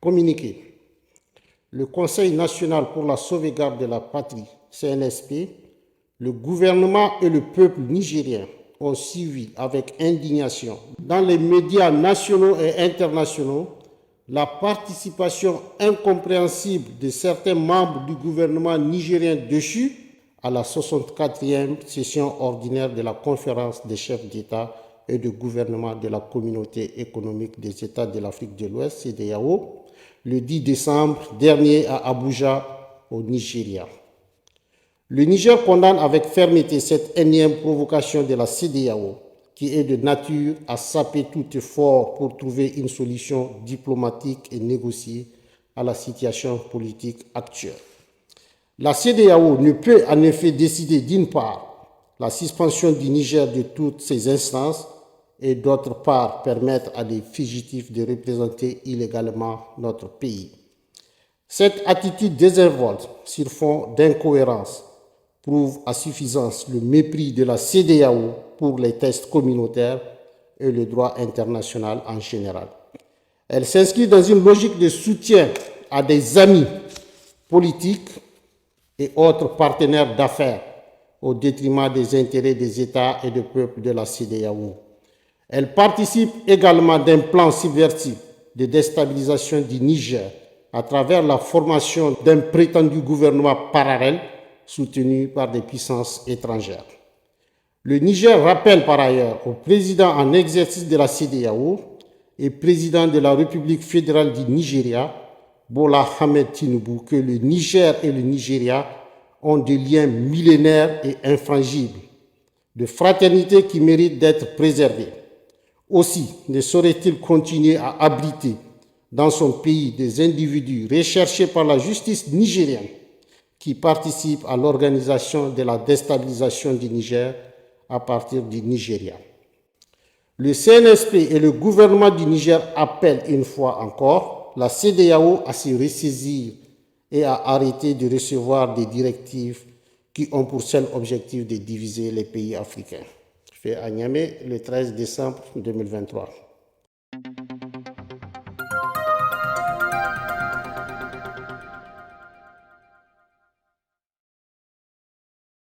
Communiqué. Le Conseil national pour la sauvegarde de la patrie, CNSP, le gouvernement et le peuple nigérien ont suivi avec indignation dans les médias nationaux et internationaux la participation incompréhensible de certains membres du gouvernement nigérien déchu à la 64e session ordinaire de la conférence des chefs d'État et de gouvernement de la Communauté économique des États de l'Afrique de l'Ouest, CEDEAO, le 10 décembre dernier à Abuja, au Nigeria. Le Niger condamne avec fermeté cette énième provocation de la CEDEAO qui est de nature à saper tout effort pour trouver une solution diplomatique et négociée à la situation politique actuelle. La CEDEAO ne peut en effet décider d'une part la suspension du Niger de toutes ses instances et d'autre part permettre à des fugitifs de représenter illégalement notre pays. Cette attitude désinvolte sur fond d'incohérence prouve à suffisance le mépris de la CEDEAO pour les textes communautaires et le droit international en général. Elle s'inscrit dans une logique de soutien à des amis politiques et autres partenaires d'affaires au détriment des intérêts des États et des peuples de la CEDEAO. Elle participe également d'un plan subversif de déstabilisation du Niger à travers la formation d'un prétendu gouvernement parallèle soutenu par des puissances étrangères. Le Niger rappelle par ailleurs au président en exercice de la CEDEAO et président de la République fédérale du Nigeria, Bola Ahmed Tinubu, que le Niger et le Nigeria ont des liens millénaires et infrangibles, de fraternité qui méritent d'être préservés. Aussi, ne saurait-il continuer à abriter dans son pays des individus recherchés par la justice nigérienne qui participent à l'organisation de la déstabilisation du Niger à partir du Nigeria. Le CNSP et le gouvernement du Niger appellent une fois encore la CEDEAO à se ressaisir et à arrêter de recevoir des directives qui ont pour seul objectif de diviser les pays africains. Fait à Niamey le 13 décembre 2023.